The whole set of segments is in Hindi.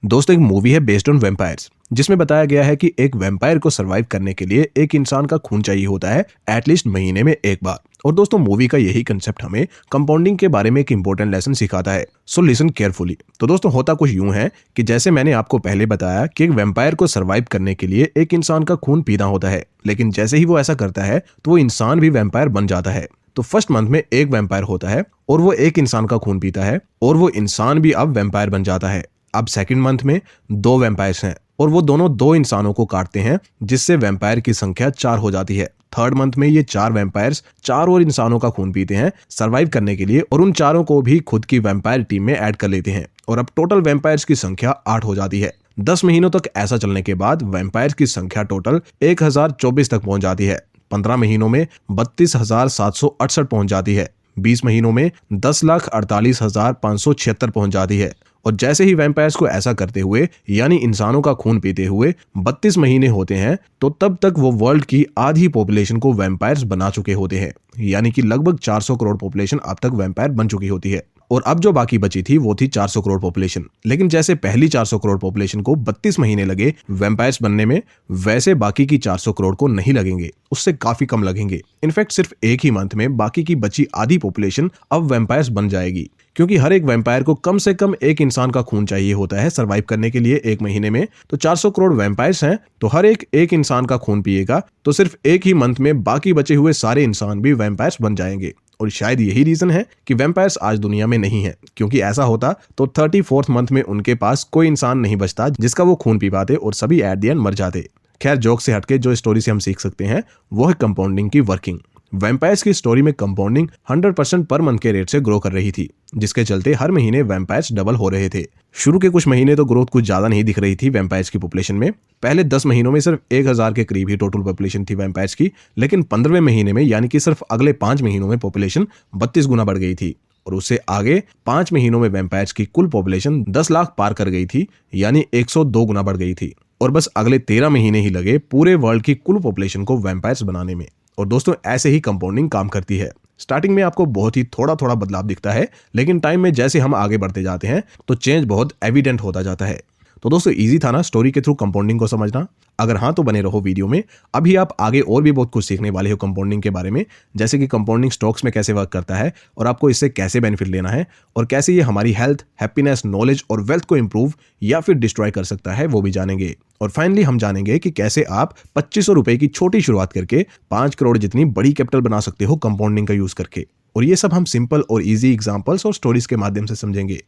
दोस्तों, एक मूवी है बेस्ड ऑन वैम्पायर्स, जिसमें बताया गया है कि एक वैम्पायर को सरवाइव करने के लिए एक इंसान का खून चाहिए होता है एटलीस्ट महीने में एक बार। और दोस्तों, मूवी का यही कंसेप्ट हमें कंपाउंडिंग के बारे में एक इंपॉर्टेंट लेसन सिखाता है। So listen carefully. तो दोस्तों, होता कुछ यूं है कि जैसे मैंने आपको पहले बताया कि एक वैम्पायर को सरवाइव करने के लिए एक इंसान का खून पीना होता है, लेकिन जैसे ही वो ऐसा करता है तो वो इंसान भी वैम्पायर बन जाता है। तो फर्स्ट मंथ में एक वैम्पायर होता है और वो एक इंसान का खून पीता है और वो इंसान भी अब वैम्पायर बन जाता है। अब सेकंड मंथ में दो वैम्पायर्स हैं और वो दोनों दो इंसानों को काटते हैं, जिससे वैम्पायर की संख्या 4 हो जाती है। थर्ड मंथ में ये 4 वैम्पायर्स 4 और इंसानों का खून पीते हैं सरवाइव करने के लिए और उन चारों को भी खुद की वैम्पायर टीम में ऐड कर लेते हैं और अब टोटल वैम्पायर्स की संख्या 8 हो जाती है। 10 महीनों तक ऐसा चलने के बाद वैम्पायर्स की संख्या टोटल 1024 तक पहुंच जाती है। 15 महीनों में 32,768 पहुंच जाती है। 20 महीनों में 10,48,576 पहुंच जाती है। और जैसे ही वैम्पायर्स को ऐसा करते हुए यानी इंसानों का खून पीते हुए 32 महीने होते हैं तो तब तक वो वर्ल्ड की आधी पॉपुलेशन को वैम्पायर्स बना चुके होते हैं, यानी कि लगभग 400 करोड़ पॉपुलेशन अब तक वैम्पायर बन चुकी होती है। और अब जो बाकी बची थी वो थी 400 करोड़ पॉपुलेशन। लेकिन जैसे पहली 400 करोड़ पॉपुलेशन को 32 महीने लगे वैम्पायर्स बनने में, वैसे बाकी की 400 करोड़ को नहीं लगेंगे, उससे काफी कम लगेंगे। इनफैक्ट सिर्फ एक ही मंथ में बाकी की बची आधी पॉपुलेशन अब वैम्पायर्स बन जाएगी, क्योंकि हर एक वैम्पायर को कम से कम एक इंसान का खून चाहिए होता है सरवाइव करने के लिए एक महीने में। तो 400 करोड़ वैम्पायर्स हैं तो हर एक इंसान का खून पिएगा, तो सिर्फ एक ही मंथ में बाकी बचे हुए सारे इंसान भी वैम्पायर्स बन जाएंगे। और शायद यही रीजन है कि वैम्पायर्स आज दुनिया में नहीं है, क्योंकि ऐसा होता तो 34th मंथ में उनके पास कोई इंसान नहीं बचता जिसका वो खून पी पाते और सभी एट द एंड मर जाते। खैर, जोक से हटके जो स्टोरी से हम सीख सकते हैं वो है कंपाउंडिंग की वर्किंग। वैम्पायर्स की स्टोरी में कंपाउंडिंग 100% पर मंथ के रेट से ग्रो कर रही थी, जिसके चलते हर महीने वैम्पायर्स डबल हो रहे थे। शुरू के कुछ महीने तो ग्रोथ कुछ ज्यादा नहीं दिख रही थी वैम्पायर्स की पॉपुलेशन में। पहले 10 महीनों में सिर्फ 1000 के करीब ही टोटल पॉपुलेशन थी वैम्पायर्स की, लेकिन 15वें महीने में यानी कि सिर्फ अगले 5 महीनों में पॉपुलेशन 32 गुना बढ़ गई थी। और उससे आगे 5 महीनों में वैम्पायर्स की कुल पॉपुलेशन 10 लाख पार कर गई थी, यानी 102 गुना बढ़ गई थी। और बस अगले 13 महीने ही लगे पूरे वर्ल्ड की कुल पॉपुलेशन को वैम्पायर्स बनाने में। और दोस्तों, ऐसे ही कंपाउंडिंग काम करती है। स्टार्टिंग में आपको बहुत ही थोड़ा थोड़ा बदलाव दिखता है, लेकिन टाइम में जैसे हम आगे बढ़ते जाते हैं तो चेंज बहुत एविडेंट होता जाता है। तो दोस्तों, इजी था ना स्टोरी के थ्रू कंपाउंडिंग को समझना? अगर हाँ तो बने रहो वीडियो में। अभी आप आगे और भी बहुत कुछ सीखने वाले हो कंपाउंडिंग के बारे में, जैसे कि कंपाउंडिंग स्टॉक्स में कैसे वर्क करता है और आपको इससे कैसे बेनिफिट लेना है और कैसे ये हमारी हेल्थ, हैप्पीनेस, नॉलेज और वेल्थ को इंप्रूव या फिर डिस्ट्रॉय कर सकता है, वो भी जानेंगे। और फाइनली हम जानेंगे कि कैसे आप 2500 रुपए की छोटी शुरुआत करके 5 करोड़ जितनी बड़ी कैपिटल बना सकते हो कंपाउंडिंग का यूज करके। और ये सब हम सिंपल और इजी एग्जांपल्स और स्टोरीज के माध्यम से समझेंगे।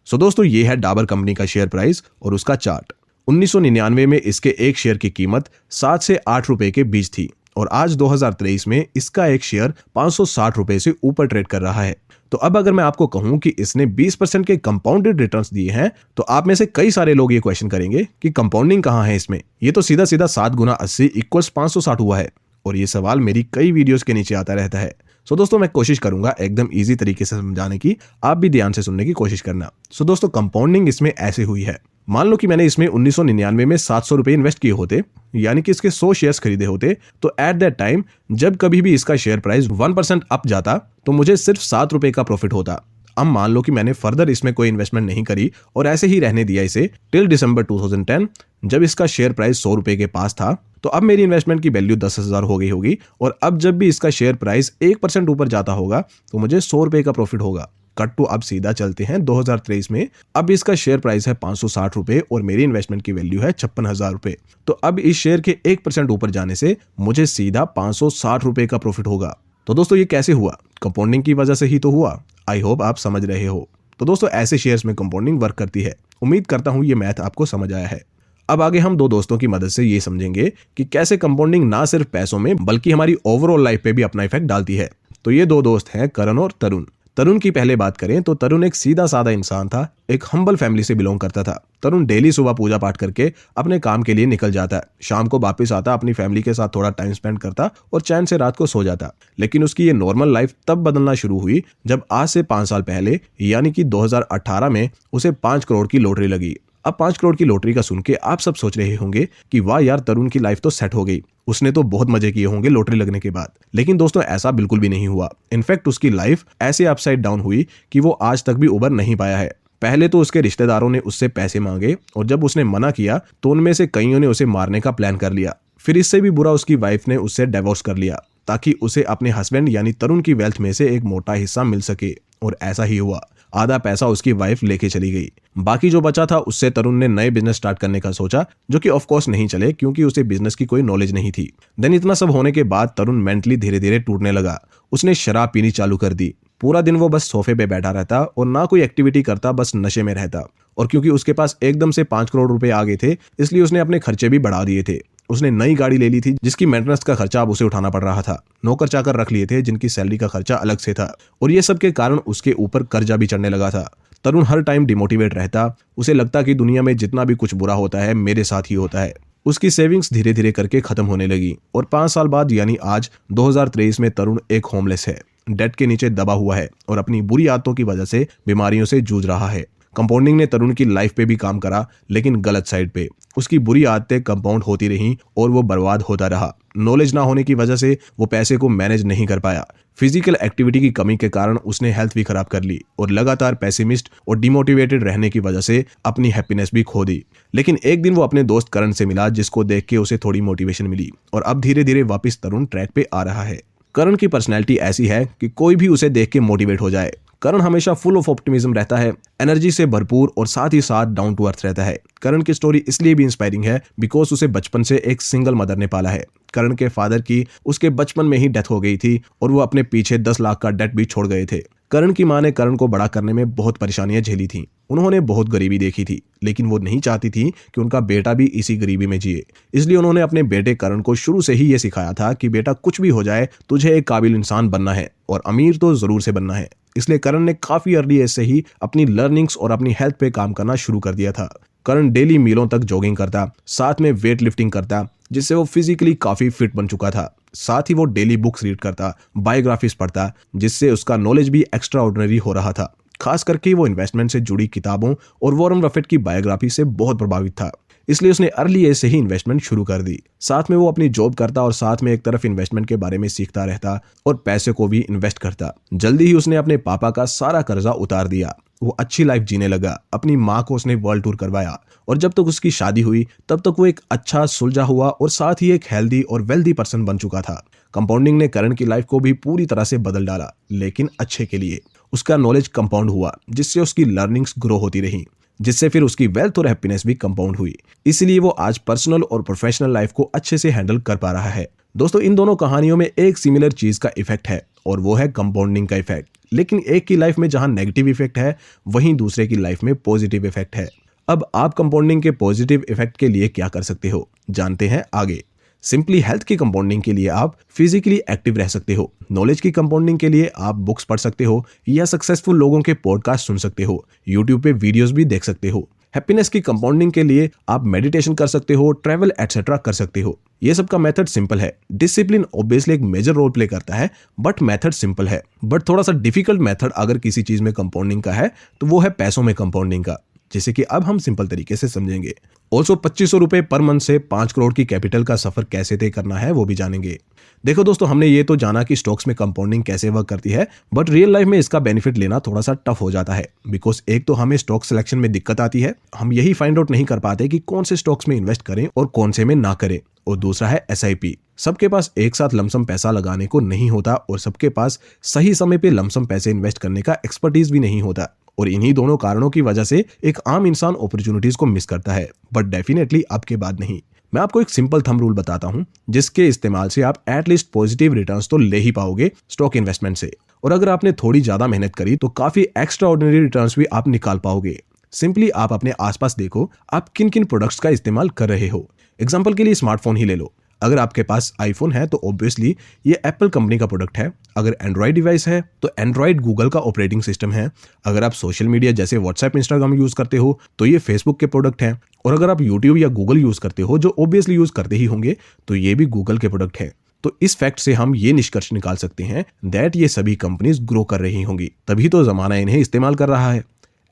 सो दोस्तों, ये है डाबर कंपनी का शेयर प्राइस और उसका चार्ट। 1999 में इसके एक शेयर की कीमत 7 से 8 रुपए के बीच थी और आज 2023 में इसका एक शेयर 560 रुपए से ऊपर ट्रेड कर रहा है। तो अब अगर मैं आपको कहूं कि इसने 20% के कंपाउंडेड रिटर्न्स दिए हैं, तो आप में से कई सारे लोग ये क्वेश्चन करेंगे कि कंपाउंडिंग कहां है इसमें? ये तो सीधा सीधा 7 गुना 80 इक्वल्स 560 हुआ है। और ये सवाल मेरी कई वीडियोस के नीचे आता रहता है। सो दोस्तों, मैं कोशिश करूंगा एकदम इजी तरीके से समझाने की, आप भी ध्यान से सुनने की कोशिश करना। सो दोस्तों, कंपाउंडिंग इसमें ऐसे हुई है। मान लो कि मैंने इसमें 1999 में 700 रुपए इन्वेस्ट किए होते, यानी कि इसके 100 शेयर्स खरीदे होते, तो एट दैट टाइम जब कभी भी इसका शेयर प्राइस 1% अप जाता तो मुझे सिर्फ 7 रुपए का प्रॉफिट होता। अब मान लो कि मैंने फर्दर इसमें कोई इन्वेस्टमेंट नहीं करी और ऐसे ही रहने दिया इसे टिल दिसंबर 2010, जब इसका शेयर प्राइस 100 रुपए के पास था। तो अब मेरी इन्वेस्टमेंट की वैल्यू 10,000 हो गई होगी और अब जब भी इसका शेयर प्राइस 1% ऊपर जाता होगा तो मुझे 100 रुपए का प्रॉफिट होगा। कट टू अब सीधा चलते हैं 2023 में। अब इसका शेयर प्राइस है 560 रुपए और मेरी इन्वेस्टमेंट की वैल्यू है 56,000 रुपए। तो अब इस शेयर के 1% ऊपर जाने से मुझे सीधा 560 रुपए का प्रॉफिट होगा। तो दोस्तों, ये कैसे हुआ? कंपाउंडिंग की वजह से ही तो हुआ। आई होप आप समझ रहे हो। तो दोस्तों, ऐसे शेयर्स में कंपाउंडिंग वर्क करती है। उम्मीद करता हूं ये मैथ आपको समझ आया है। अब आगे हम दो दोस्तों की मदद से ये समझेंगे कि कैसे कंपाउंडिंग ना सिर्फ पैसों में बल्कि हमारी ओवरऑल लाइफ पे भी अपना इफेक्ट डालती है। तो ये दो दोस्त हैं करण और तरुण। तरुण की पहले बात करें तो तरुण एक सीधा साधा इंसान था, एक हम्बल फैमिली से बिलोंग करता था। तरुण डेली सुबह पूजा पाठ करके अपने काम के लिए निकल जाता है, शाम को वापस आता, अपनी फैमिली के साथ थोड़ा टाइम स्पेंड करता और चैन से रात को सो जाता। लेकिन उसकी ये नॉर्मल लाइफ तब बदलना शुरू हुई जब आज से 5 साल पहले यानी कि 2018 में उसे 5 करोड़ की लॉटरी लगी। अब 5 करोड़ की लॉटरी का सुन के आप सब सोच रहे होंगे कि वाह यार, तरुण की लाइफ तो सेट हो गई, उसने तो बहुत मजे किए होंगे लॉटरी लगने के बाद। लेकिन दोस्तों, ऐसा बिल्कुल भी नहीं हुआ। इनफैक्ट उसकी लाइफ ऐसे अपसाइड डाउन हुई कि वो आज तक भी उबर नहीं पाया है। पहले तो उसके रिश्तेदारों ने उससे पैसे मांगे और जब उसने मना किया तो उनमें से कईयों ने उसे मारने का प्लान कर लिया। फिर इससे भी बुरा उसकी वाइफ ने उससे डिवोर्स कर लिया ताकि उसे अपने हस्बैंड यानी तरुण की वेल्थ में से एक मोटा हिस्सा मिल सके, और ऐसा ही हुआ। आधा पैसा उसकी वाइफ लेके चली गई। बाकी जो बचा था उससे तरुण ने नए बिजनेस स्टार्ट करने का सोचा, जो कि ऑफ कोर्स नहीं चले क्योंकि उसे बिजनेस की कोई नॉलेज नहीं थी। देन इतना सब होने के बाद तरुण मेंटली धीरे धीरे टूटने लगा। उसने शराब पीनी चालू कर दी। पूरा दिन वो बस सोफे पे बैठा रहता और ना कोई एक्टिविटी करता, बस नशे में रहता। और क्योंकि उसके पास एकदम से 5 करोड़ रुपए आ गए थे, इसलिए उसने अपने खर्चे भी बढ़ा दिए थे। उसने नई गाड़ी ले ली थी जिसकी मेंटेनेंस का खर्चा अब उसे उठाना पड़ रहा था। नौकर चाकर रख लिए थे जिनकी सैलरी का खर्चा अलग से था, और ये सब के कारण उसके ऊपर कर्जा भी चढ़ने लगा था। तरुण हर टाइम डिमोटिवेट रहता। उसे लगता कि दुनिया में जितना भी कुछ बुरा होता है मेरे साथ ही होता है। उसकी सेविंग्स धीरे धीरे करके खत्म होने लगी और 5 साल बाद यानी आज 2023 में तरुण एक होमलेस है, डेट के नीचे दबा हुआ है और अपनी बुरी आदतों की वजह से बीमारियों से जूझ रहा है। कंपाउंडिंग ने तरुण की लाइफ पे भी काम करा, लेकिन गलत साइड पे। उसकी बुरी आदतें कंपाउंड होती रहीं और वो बर्बाद होता रहा। नॉलेज ना होने की वजह से वो पैसे को मैनेज नहीं कर पाया। फिजिकल एक्टिविटी की कमी के कारण उसने हेल्थ भी खराब कर ली और लगातार पेसिमिस्ट और डिमोटिवेटेड रहने की वजह से अपनी हैप्पीनेस भी खो दी। लेकिन एक दिन वो अपने दोस्त करण से मिला, जिसको देख के उसे थोड़ी मोटिवेशन मिली और अब धीरे धीरे वापस तरुण ट्रैक पे आ रहा है। करण की पर्सनैलिटी ऐसी है कि कोई भी उसे देख के मोटिवेट हो जाए। करण हमेशा फुल ऑफ ऑप्टिमिज्म रहता है, एनर्जी से भरपूर और साथ ही साथ डाउन टू अर्थ रहता है। करण की स्टोरी इसलिए भी इंस्पायरिंग है बिकॉज उसे बचपन से एक सिंगल मदर ने पाला है। करण के फादर की उसके बचपन में ही डेथ हो गई थी और वो अपने पीछे 10 लाख का डेट भी छोड़ गए थे। करण की मां ने करण को बड़ा करने में बहुत परेशानियां झेली थी। उन्होंने बहुत गरीबी देखी थी, लेकिन वो नहीं चाहती थी कि उनका बेटा भी इसी गरीबी में जिए। इसलिए उन्होंने अपने बेटे करण को शुरू से ही ये सिखाया था कि बेटा कुछ भी हो जाए तुझे एक काबिल इंसान बनना है और अमीर तो जरूर से बनना है। इसलिए करण ने काफी अर्ली एज से ही अपनी लर्निंग्स और अपनी हेल्थ पे काम करना शुरू कर दिया था। करण डेली मीलों तक जॉगिंग करता, साथ में वेट लिफ्टिंग करता, जिससे वो फिजिकली काफी फिट बन चुका था। साथ ही वो डेली बुक्स रीड करता, बायोग्राफीज पढ़ता, जिससे उसका नॉलेज भी एक्स्ट्रा ऑर्डिनरी हो रहा था। खास करके वो इन्वेस्टमेंट से जुड़ी किताबों और वॉरेन बफेट की बायोग्राफी से बहुत प्रभावित था। इसलिए उसने अर्ली एज से ही इन्वेस्टमेंट शुरू कर दी। साथ में वो अपनी जॉब करता और साथ में एक तरफ इन्वेस्टमेंट के बारे में सीखता रहता और पैसे को भी इन्वेस्ट करता। जल्दी ही उसने अपने पापा का सारा कर्जा उतार दिया। वो अच्छी लाइफ जीने लगा। अपनी माँ को उसने वर्ल्ड टूर करवाया और जब तक उसकी शादी हुई तब तक वो एक अच्छा सुलझा हुआ और साथ ही एक हेल्दी और वेल्दी पर्सन बन चुका था। कंपाउंडिंग ने करण की लाइफ को भी पूरी तरह से बदल डाला, लेकिन अच्छे के लिए। उसका नॉलेज कंपाउंड हुआ, जिससे उसकी लर्निंग्स ग्रो होती रही, जिससे फिर उसकी वेल्थ और हैप्पीनेस भी कंपाउंड हुई। इसलिए वो आज पर्सनल और प्रोफेशनल लाइफ को अच्छे से हैंडल कर पा रहा है। दोस्तों, इन दोनों कहानियों में एक सिमिलर चीज का इफेक्ट है और वो है कंपाउंडिंग का इफेक्ट। लेकिन एक की लाइफ में जहां नेगेटिव इफेक्ट है, वहीं दूसरे की लाइफ में पॉजिटिव इफेक्ट है। अब आप कंपाउंडिंग के पॉजिटिव इफेक्ट के लिए क्या कर सकते हो, जानते हैं आगे। सिंपली हेल्थ की कंपाउंडिंग के लिए आप फिजिकली एक्टिव रह सकते हो। नॉलेज की कंपाउंडिंग के लिए आप बुक्स पढ़ सकते हो या सक्सेसफुल लोगों के पॉडकास्ट सुन सकते हो, यूट्यूब पे वीडियोस भी देख सकते हो। हैप्पीनेस की कंपाउंडिंग के लिए आप मेडिटेशन कर सकते हो, ट्रैवल एटसेट्रा कर सकते हो। ये सब का मेथड सिंपल है। डिसिप्लिन ऑब्वियसली एक मेजर रोल प्ले करता है, बट मेथड सिंपल है। बट थोड़ा सा डिफिकल्ट मेथड अगर किसी चीज में कंपाउंडिंग का है तो वो है पैसों में कंपाउंडिंग का, जैसे कि अब हम सिंपल तरीके से समझेंगे। ऑल्सो 2500 रुपए पर मंथ से 5 करोड़ की कैपिटल का सफर कैसे तय करना है वो भी जानेंगे। देखो दोस्तों, हमने ये तो जाना कि स्टॉक्स में कंपाउंडिंग कैसे वर्क करती है, बट रियल लाइफ में इसका बेनिफिट लेना थोड़ा सा टफ हो जाता है। बिकॉज एक तो हमें स्टॉक सिलेक्शन में दिक्कत आती है, हम यही फाइंड आउट नहीं कर पाते कि कौन से स्टॉक्स में इन्वेस्ट करें और कौन से में ना करें। और दूसरा है SIP। सबके पास एक साथ लमसम पैसा लगाने को नहीं होता और सबके पास सही समय पे लमसम पैसे इन्वेस्ट करने का एक्सपर्टीज भी नहीं होता। और इन्हीं दोनों कारणों की वजह से एक आम इंसान अपॉर्चुनिटीज को मिस करता है, बट डेफिनेटली आपके बाद नहीं। मैं आपको एक सिंपल थंब रूल बताता हूं, जिसके इस्तेमाल से आप एटलीस्ट पॉजिटिव रिटर्न्स तो ले ही पाओगे स्टॉक इन्वेस्टमेंट से। और अगर आपने थोड़ी ज्यादा मेहनत करी तो काफी एक्स्ट्रा ऑर्डिनरी रिटर्न्स भी आप निकाल पाओगे। सिंपली आप अपने आसपास देखो, आप किन किन प्रोडक्ट्स का इस्तेमाल कर रहे हो। एग्जाम्पल के लिए स्मार्टफोन ही ले लो। अगर आपके पास आईफोन है तो ऑब्वियसली ये एप्पल कंपनी का प्रोडक्ट है। अगर एंड्रॉइड डिवाइस है तो एंड्रॉइड गूगल का ऑपरेटिंग सिस्टम है। अगर आप सोशल मीडिया जैसे व्हाट्सएप इंस्टाग्राम यूज करते हो तो ये फेसबुक के प्रोडक्ट हैं। और अगर आप यूट्यूब या गूगल यूज करते हो, जो ऑब्वियसली यूज करते ही होंगे, तो ये भी गूगल के प्रोडक्ट हैं। तो इस फैक्ट से हम ये निष्कर्ष निकाल सकते हैं दैट ये सभी कंपनीज ग्रो कर रही होंगी, तभी तो जमाना इन्हें इस्तेमाल कर रहा है।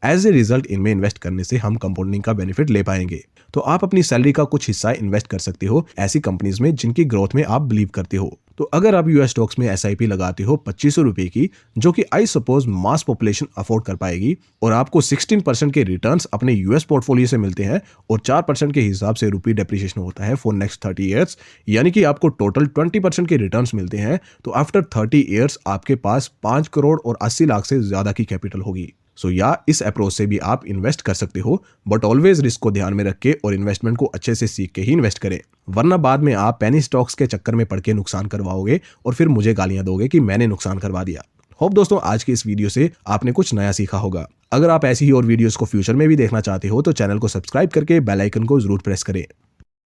एज ए रिजल्ट इनमें इन्वेस्ट करने से हम कंपाउंडिंग का बेनिफिट ले पाएंगे। तो आप अपनी सैलरी का कुछ हिस्सा इन्वेस्ट कर सकते हो ऐसी कंपनीज में जिनकी ग्रोथ में आप बिलीव करते हो। तो अगर आप यूएस स्टॉक्स में एसआईपी लगाते हो 2500 रुपए की, जो कि I suppose mass population afford कर पाएगी, और आपको 16% के रिटर्न्स अपने यूएस पोर्टफोलियो से मिलते हैं और 4% के हिसाब से रुपी डेप्रिसिएशन होता है फॉर नेक्स्ट 30 ईयर्स, यानी कि आपको टोटल 20% के रिटर्न्स मिलते हैं, तो आफ्टर 30 ईयर्स आपके पास 5 करोड़ और 80 लाख से ज्यादा की कैपिटल होगी। सो या इस अप्रोच से भी आप इन्वेस्ट कर सकते हो, बट ऑलवेज रिस्क को ध्यान में रख के और इन्वेस्टमेंट को अच्छे से सीख के ही इन्वेस्ट करें, वरना बाद में आप पेनी स्टॉक्स के चक्कर में पड़ के नुकसान करवाओगे और फिर मुझे गालियां दोगे कि मैंने नुकसान करवा दिया। होप दोस्तों आज की इस वीडियो से आपने कुछ नया सीखा होगा। अगर आप ऐसी ही और वीडियोस को फ्यूचर में भी देखना चाहते हो तो चैनल को सब्सक्राइब करके बेल आइकन को जरूर प्रेस करें।